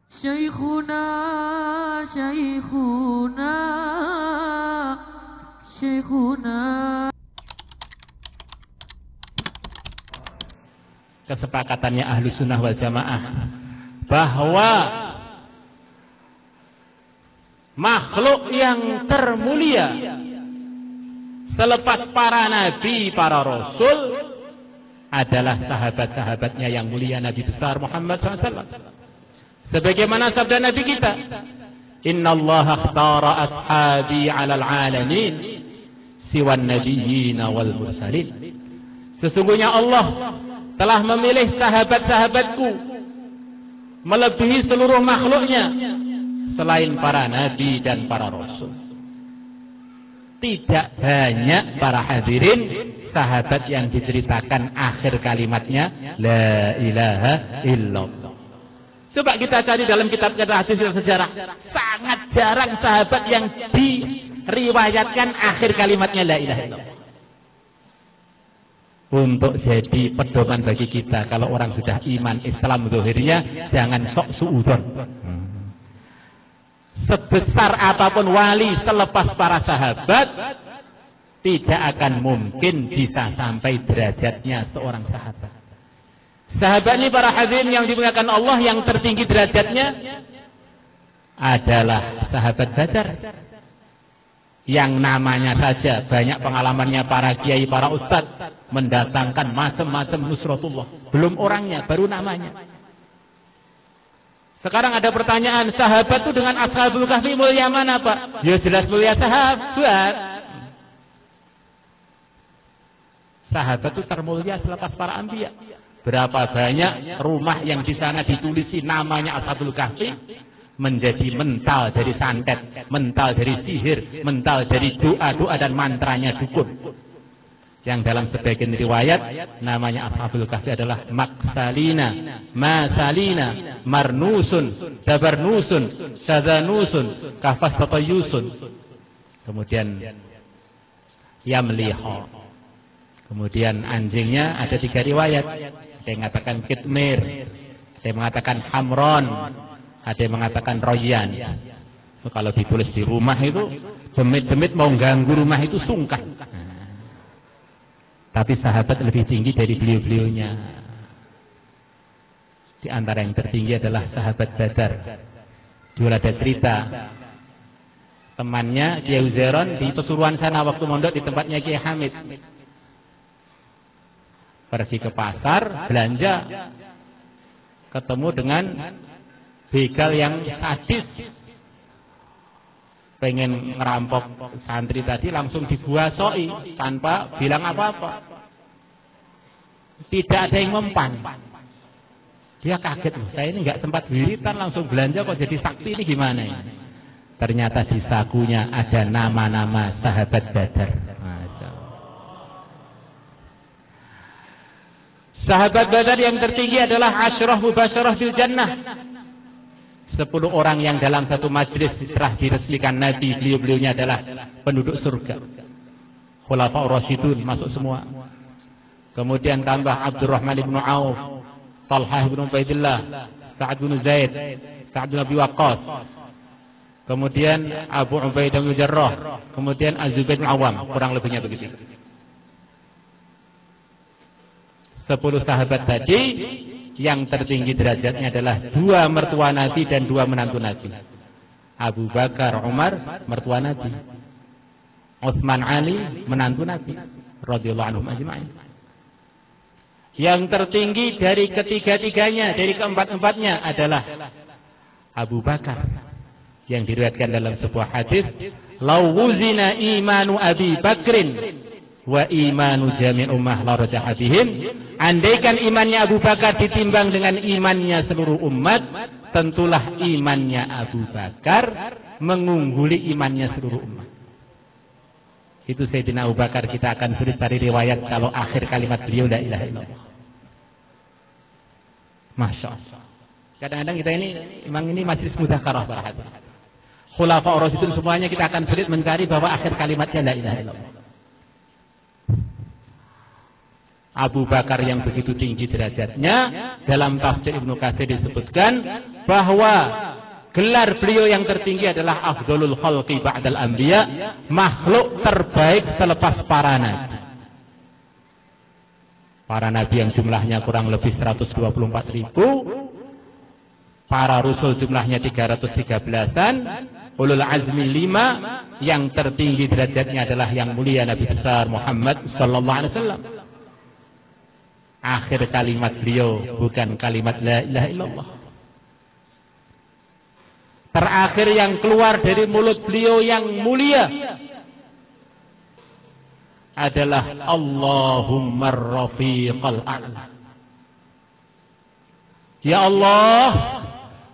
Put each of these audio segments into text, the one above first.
Syekhuna, Syekhuna, Syekhuna. Kesepakatannya ahlu sunnah wal jamaah bahwa makhluk yang termulia selepas para nabi, para rasul adalah sahabat-sahabatnya yang mulia Nabi besar Muhammad SAW. Sebagaimana sabda Nabi kita, Inna Allah akhtara ashabi alal alamin siwan nabiyyina wal mursalin. Sesungguhnya Allah telah memilih sahabat-sahabatku melebihi seluruh makhluknya selain para nabi dan para rasul. Tidak banyak para hadirin sahabat yang diceritakan akhir kalimatnya la ilaha illallah. Coba kita cari dalam kitab-kitab hadis dan sejarah, sangat jarang sahabat yang diriwayatkan akhir kalimatnya la ilaha illallah. Untuk jadi pedoman bagi kita, kalau orang sudah iman Islam zahirnya, jangan sok suudzon. Sebesar apapun wali selepas para sahabat, tidak akan mungkin bisa sampai derajatnya seorang sahabat. Sahabat ini para hadirin yang dimuliakan Allah, yang tertinggi derajatnya adalah sahabat Badar. Yang namanya saja banyak pengalamannya para kiai, para ustadz mendatangkan macam-macam nusratullah. Belum orangnya, baru namanya. Sekarang ada pertanyaan, sahabat itu dengan Ashabul Kahfi mulia mana Pak? Ya jelas mulia sahabat. Sahabat itu termulia selepas para anbiya. Berapa banyak rumah yang di sana ditulisi namanya Ashabul Kahfi menjadi mental dari santet, mental dari sihir, mental dari doa-doa dan mantranya dukun. Yang dalam sebagian riwayat namanya Ashabul Kahfi adalah Maksalina, Masalina, Marnusun, Dabarnusun, Sadanusun, Kafasatayusun. Kemudian Yamliho. Kemudian anjingnya ada 3 riwayat. Ada yang mengatakan Kitmir, ada yang mengatakan Hamron, ada yang mengatakan Royan. Kalau ditulis di rumah itu, demit-demit mau ganggu rumah itu sungkan. Tapi sahabat lebih tinggi dari beliau-beliaunya. Di antara yang tertinggi adalah sahabat Badar. Dulu ada cerita, temannya Kiai Uzairon di Pesuruan sana waktu mondok di tempatnya Kiai Hamid. Pergi ke pasar, belanja, ketemu dengan begal yang sadis, pengen ngerampok santri tadi, langsung dibuasoi tanpa bilang apa-apa. Tidak ada yang mempan. Dia kaget, saya ini nggak sempat wiritan langsung belanja kok jadi sakti, ini gimana ini? Ternyata di sakunya ada nama-nama sahabat Badar. Sahabat Badar yang tertinggi adalah Asyrah Mubasyarah fil Jannah. 10 orang yang dalam satu majlis setelah diresmikan Nabi, beliau-beliaunya adalah penduduk surga. Khulafaur Rasyidun masuk semua. Kemudian tambah Abdurrahman ibn Auf, Talhah ibn Ubaidillah, Sa'ad bin Zaid, Sa'ad bin Abi Waqqas. Kemudian Abu Ubaidah bin Jarrah, kemudian Az-Zubair bin Awam, kurang lebihnya begitu. 10 sahabat tadi yang tertinggi derajatnya adalah 2 mertua Nabi dan 2 menantu Nabi. Abu Bakar, Umar, mertua Nabi. Utsman, Ali, menantu Nabi. Radhiyallahu anhum ajma'in. Yang tertinggi dari ketiga-tiganya, dari keempat-empatnya adalah Abu Bakar. Yang diriwayatkan dalam sebuah hadis, "Lau wuzina imanu Abi Bakrin wa imanu jami' ummah la rajaha bihim." Andaikan imannya Abu Bakar ditimbang dengan imannya seluruh umat, tentulah imannya Abu Bakar mengungguli imannya seluruh umat. Itu Sayyidina Abu Bakar, kita akan sulit cari riwayat kalau akhir kalimat beliau la ilaha illallah. Masya Allah. Kadang-kadang kita ini majlis mudzakarah para hadirin. Khulafaur Rasyidun semuanya kita akan sulit mencari bahwa akhir kalimatnya la ilaha illallah. Abu Bakar yang begitu tinggi derajatnya, dalam tafsir Ibnu Katsir disebutkan bahwa gelar beliau yang tertinggi adalah afdhalul khalqi ba'dal anbiya, makhluk terbaik selepas para nabi. Para nabi yang jumlahnya kurang lebih 124.000, para rasul jumlahnya 313-an, ulul azmi 5, yang tertinggi derajatnya adalah yang mulia Nabi besar Muhammad sallallahu alaihi wasallam. Akhir kalimat beliau bukan kalimat la ilaha illallah. Terakhir yang keluar dari mulut beliau yang mulia adalah Allahumma rafiqal a'la. Ya Allah,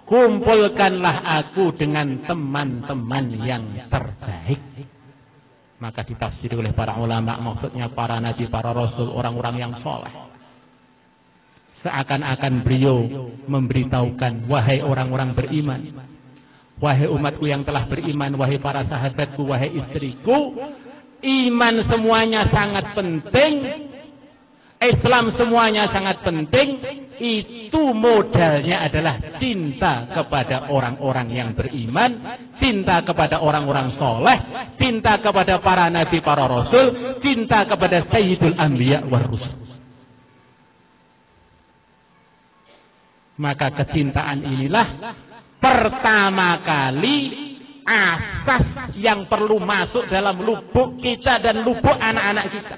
kumpulkanlah aku dengan teman-teman yang terbaik. Maka ditafsir oleh para ulama, maksudnya para nabi, para rasul, orang-orang yang soleh. Seakan-akan beliau memberitahukan, wahai orang-orang beriman, wahai umatku yang telah beriman, wahai para sahabatku, wahai istriku, iman semuanya sangat penting, Islam semuanya sangat penting. Itu modalnya adalah cinta kepada orang-orang yang beriman, cinta kepada orang-orang soleh, cinta kepada para nabi, para rasul, cinta kepada sayyidul anbiya war rusul. Maka kecintaan inilah pertama kali asas yang perlu masuk dalam lubuk kita dan lubuk anak-anak kita.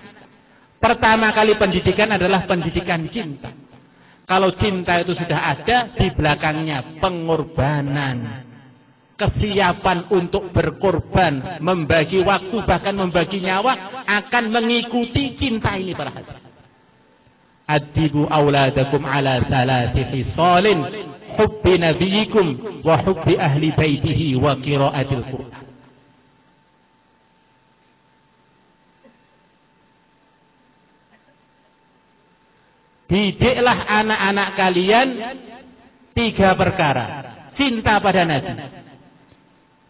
Pertama kali pendidikan adalah pendidikan cinta. Kalau cinta itu sudah ada, di belakangnya pengorbanan, kesiapan untuk berkorban, membagi waktu, bahkan membagi nyawa, akan mengikuti cinta ini para hadirin. Adibu auladakum ala salati khisalin, hubbi nabiyikum wa hubbi ahli baitihi wa qiraatil Qur'an. Didiklah anak-anak kalian 3 perkara. Cinta pada Nabi.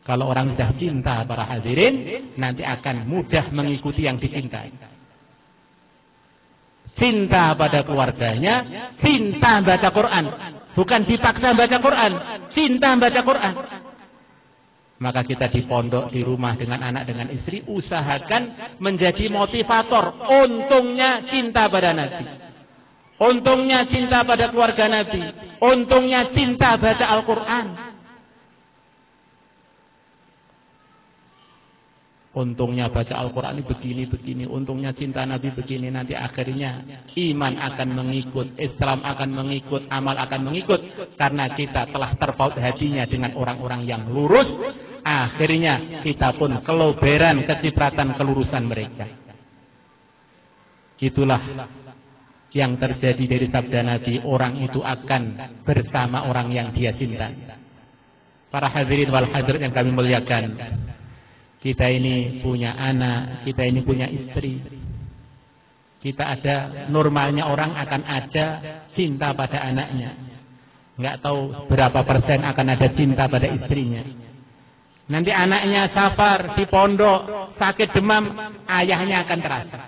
Kalau orang sudah cinta para hadirin, nanti akan mudah mengikuti yang dicintai. Cinta pada keluarganya, cinta baca Quran. Bukan dipaksa baca Quran, cinta baca Quran. Maka kita di pondok, di rumah, dengan anak, dengan istri, usahakan menjadi motivator. Untungnya cinta pada Nabi, untungnya cinta pada keluarga Nabi, untungnya cinta baca Al-Quran. Untungnya baca Al-Quran ini begini, untungnya cinta Nabi begini, nanti akhirnya iman akan mengikut, Islam akan mengikut, amal akan mengikut. Karena kita telah terpaut hatinya dengan orang-orang yang lurus, akhirnya kita pun keloberan kecipratan kelurusan mereka. Itulah yang terjadi dari sabda Nabi, orang itu akan bersama orang yang dia cinta. Para hadirin wal hadirat yang kami muliakan, kita ini punya anak, kita ini punya istri. Kita ada, normalnya orang akan ada cinta pada anaknya. Nggak tahu berapa persen akan ada cinta pada istrinya. Nanti anaknya safar di pondok, sakit demam, ayahnya akan terasa.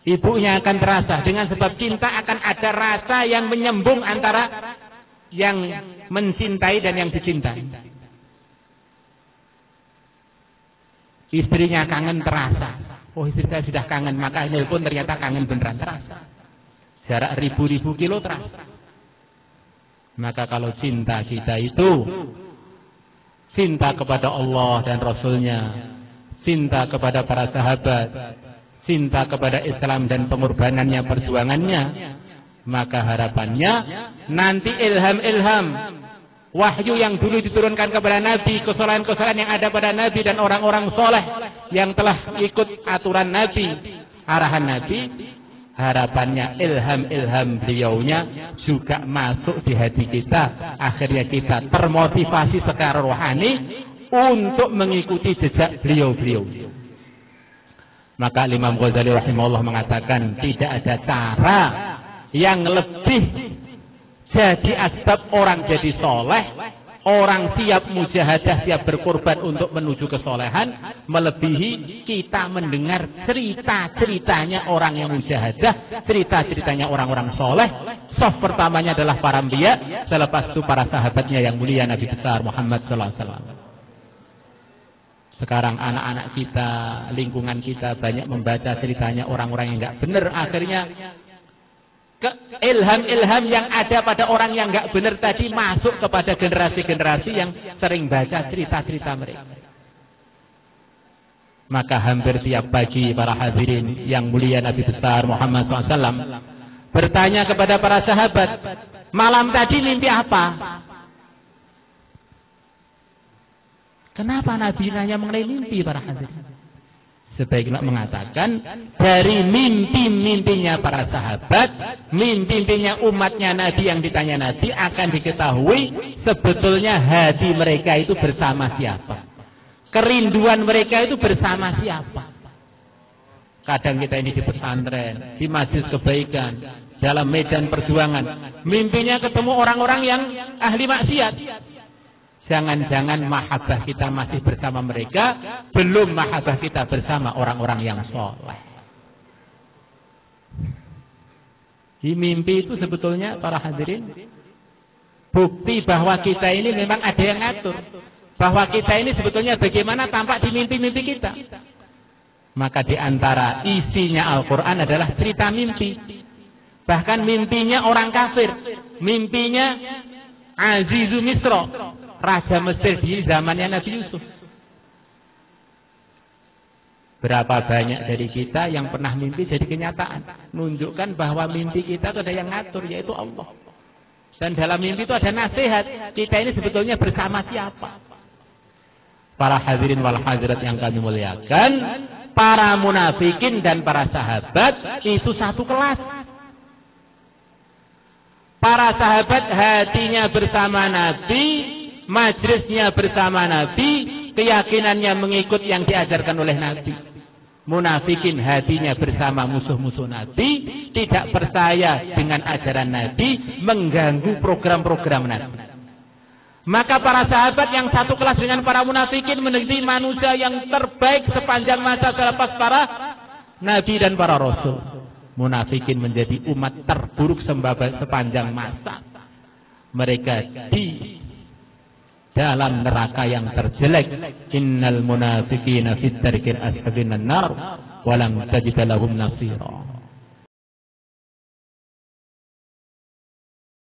Ibunya akan terasa. Dengan sebab cinta akan ada rasa yang menyambung antara yang mencintai dan yang dicintai. Istrinya kangen terasa. Oh, istri saya sudah kangen, maka nelpon ternyata kangen beneran terasa. Jarak ribu-ribu kilo terasa. Maka kalau cinta kita itu cinta kepada Allah dan Rasulnya, cinta kepada para sahabat, cinta kepada Islam dan pengorbanannya, perjuangannya, maka harapannya nanti ilham-ilham, wahyu yang dulu diturunkan kepada Nabi, kesalahan-kesalahan yang ada pada Nabi dan orang-orang soleh yang telah ikut aturan Nabi, arahan Nabi, harapannya ilham-ilham beliaunya juga masuk di hati kita. Akhirnya kita termotivasi secara rohani untuk mengikuti jejak beliau-beliau. Maka Imam Ghazali rahimahullah mengatakan, tidak ada cara yang lebih jadi asbab orang jadi soleh orang siap mujahadah, siap berkorban untuk menuju kesolehan, melebihi kita mendengar cerita-ceritanya orang yang mujahadah, cerita-ceritanya orang-orang soleh. Sof pertamanya adalah para anbiya, selepas itu para sahabatnya yang mulia Nabi besar Muhammad sallallahu alaihi wasallam. Sekarang anak-anak kita, lingkungan kita banyak membaca ceritanya orang-orang yang enggak benar, akhirnya ilham-ilham yang ada pada orang yang enggak benar tadi masuk kepada generasi-generasi yang sering baca cerita-cerita mereka. Maka hampir tiap pagi para hadirin yang mulia Nabi besar Muhammad SAW bertanya kepada para sahabat, malam tadi mimpi apa? Kenapa Nabi nanya mengenai mimpi para hadirin? Sebaiknya mengatakan dari mimpi-mimpinya para sahabat, mimpi-mimpinya umatnya Nabi yang ditanya Nabi akan diketahui sebetulnya hati mereka itu bersama siapa. Kerinduan mereka itu bersama siapa. Kadang kita ini di pesantren, di masjid kebaikan, dalam medan perjuangan, mimpinya ketemu orang-orang yang ahli maksiat. Jangan-jangan mahabbah kita masih bersama mereka, belum mahabbah kita bersama orang-orang yang soleh. Di mimpi itu sebetulnya para hadirin bukti bahwa kita ini memang ada yang ngatur, bahwa kita ini sebetulnya bagaimana tampak di mimpi-mimpi kita. Maka di antara isinya Al-Quran adalah cerita mimpi. Bahkan mimpinya orang kafir, mimpinya Azizu Misro, Raja Mesir di zamannya Nabi Yusuf. Berapa banyak dari kita yang pernah mimpi jadi kenyataan. Menunjukkan bahwa mimpi kita itu ada yang ngatur, yaitu Allah. Dan dalam mimpi itu ada nasihat. Kita ini sebetulnya bersama siapa? Para hadirin wal hadirat yang kami muliakan, para munafikin dan para sahabat itu satu kelas. Para sahabat hatinya bersama Nabi, majlisnya bersama Nabi, keyakinannya mengikut yang diajarkan oleh Nabi. Munafikin hatinya bersama musuh-musuh Nabi, tidak percaya dengan ajaran Nabi, mengganggu program-program Nabi. Maka para sahabat yang satu kelas dengan para munafikin menjadi manusia yang terbaik sepanjang masa selepas para Nabi dan para Rasul. Munafikin menjadi umat terburuk sepanjang masa. Mereka di dalam neraka yang terjelek. Innal munafiqina fit darkil asfalin nar wa lam tajid lahum nasira.